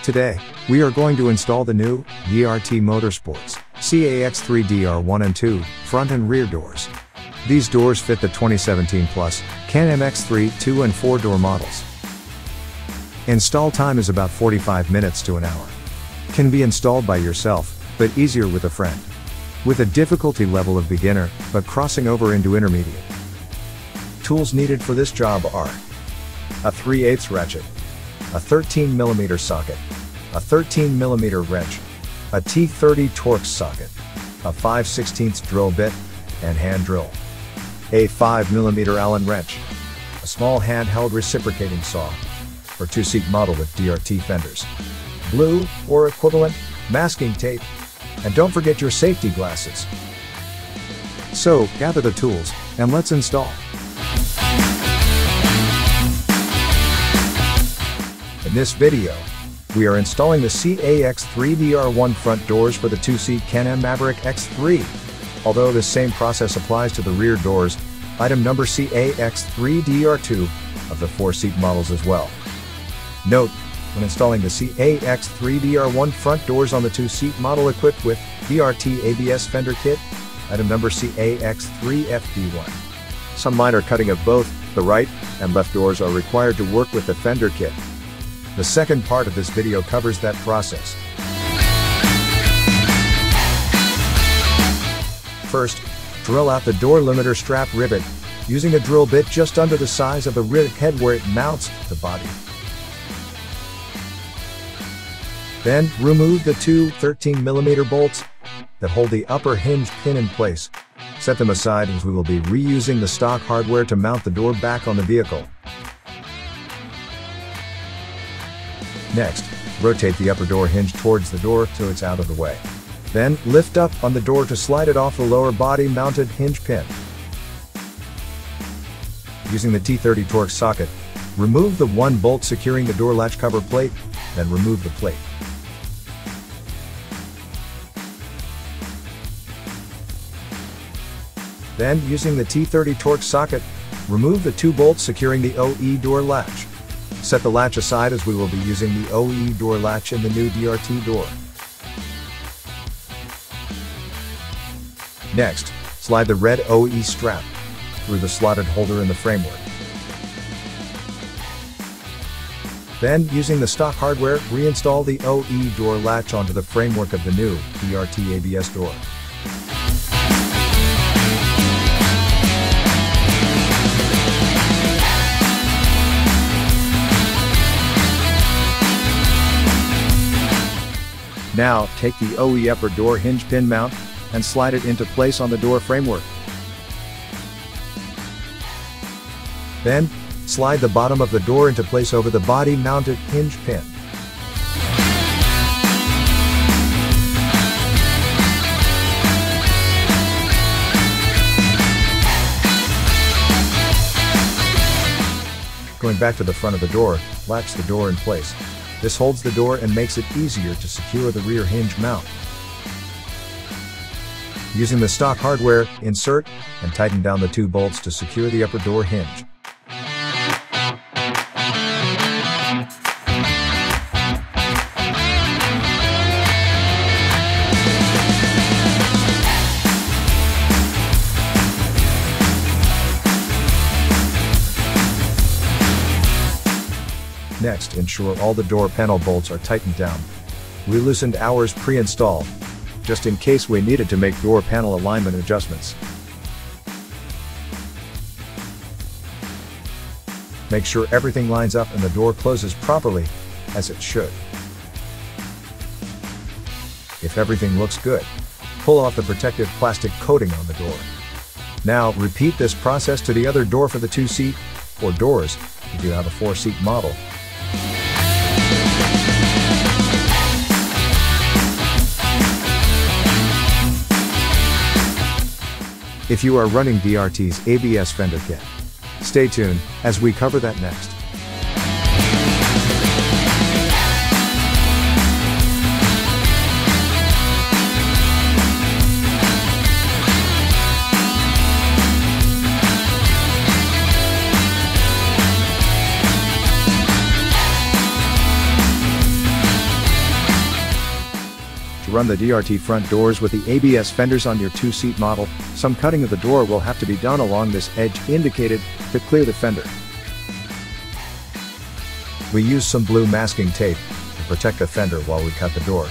Today, we are going to install the new Drt Motorsports CAX3DR1 and 2 front and rear doors. These doors fit the 2017 Plus Can-Am X3, 2 and 4 door models. Install time is about 45 minutes to an hour. Can be installed by yourself, but easier with a friend. With a difficulty level of beginner, but crossing over into intermediate. Tools needed for this job are a 3/8 ratchet, a 13mm socket, a 13mm wrench, a T30 Torx socket, a 5/16 drill bit, and hand drill, a 5mm Allen wrench, a small handheld reciprocating saw, for 2-seat model with Drt fenders, blue, or equivalent, masking tape, and don't forget your safety glasses. So, gather the tools, and let's install. In this video, we are installing the CAX3DR1 front doors for the 2-seat Can-Am Maverick X3. Although this same process applies to the rear doors, item number CAX3DR2 of the 4-seat models as well. Note, when installing the CAX3DR1 front doors on the 2-seat model equipped with Drt ABS fender kit, item number CAX3FD1. Some minor cutting of both the right and left doors are required to work with the fender kit. The second part of this video covers that process. First, drill out the door limiter strap rivet, using a drill bit just under the size of the rivet head where it mounts the body. Then, remove the two 13mm bolts that hold the upper hinge pin in place. Set them aside as we will be reusing the stock hardware to mount the door back on the vehicle. Next, rotate the upper door hinge towards the door so it's out of the way. Then, lift up on the door to slide it off the lower body mounted hinge pin. Using the T30 Torx socket, remove the one bolt securing the door latch cover plate, then remove the plate. Then, using the T30 Torx socket, remove the two bolts securing the OE door latch. Set the latch aside as we will be using the OE door latch in the new Drt door. Next, slide the red OE strap through the slotted holder in the framework. Then, using the stock hardware, reinstall the OE door latch onto the framework of the new Drt ABS door. Now, take the OE upper door hinge pin mount and slide it into place on the door framework. Then, slide the bottom of the door into place over the body-mounted hinge pin. Going back to the front of the door, latch the door in place. This holds the door and makes it easier to secure the rear hinge mount. Using the stock hardware, insert and tighten down the two bolts to secure the upper door hinge. Next, ensure all the door panel bolts are tightened down. We loosened ours pre-installed, just in case we needed to make door panel alignment adjustments. Make sure everything lines up and the door closes properly, as it should. If everything looks good, pull off the protective plastic coating on the door. Now, repeat this process to the other door for the 2-seat, or doors, if you have a 4-seat model. If you are running Drt's ABS fender kit, stay tuned as we cover that next. run the Drt Front Doors with the Abs Fenders on your 2-seat model, some cutting of the door will have to be done along this edge indicated to clear the fender. We used some blue masking tape to protect the fender while we cut the door,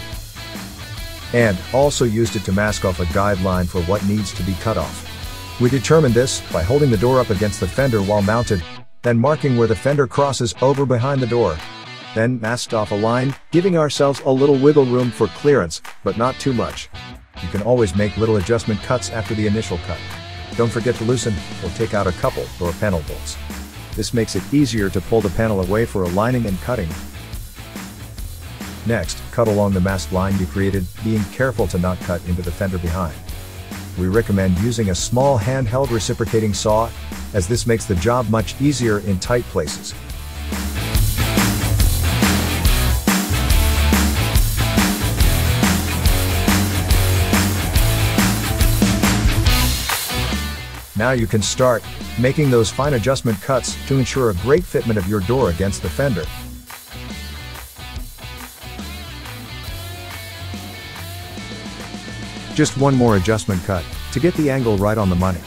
and also used it to mask off a guideline for what needs to be cut off. We determined this by holding the door up against the fender while mounted, then marking where the fender crosses over behind the door. Then masked off a line, giving ourselves a little wiggle room for clearance, but not too much. You can always make little adjustment cuts after the initial cut. Don't forget to loosen or take out a couple door panel bolts. This makes it easier to pull the panel away for aligning and cutting. Next, cut along the masked line you created, being careful to not cut into the fender behind. We recommend using a small handheld reciprocating saw, as this makes the job much easier in tight places. Now you can start making those fine adjustment cuts to ensure a great fitment of your door against the fender. Just one more adjustment cut to get the angle right on the money.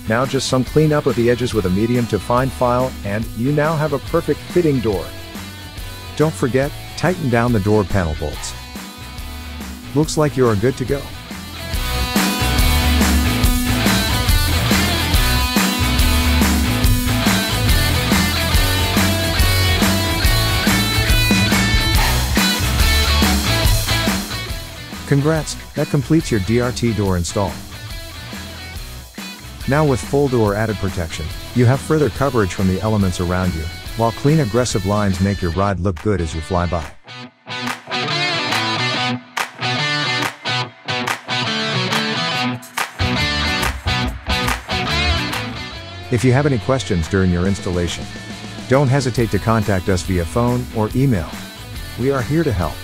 Now just some cleanup of the edges with a medium to fine file, and you now have a perfect fitting door. Don't forget, tighten down the door panel bolts. Looks like you are good to go. Congrats, that completes your DRT door install. Now with full door added protection, you have further coverage from the elements around you, while clean aggressive lines make your ride look good as you fly by. If you have any questions during your installation, don't hesitate to contact us via phone or email. We are here to help.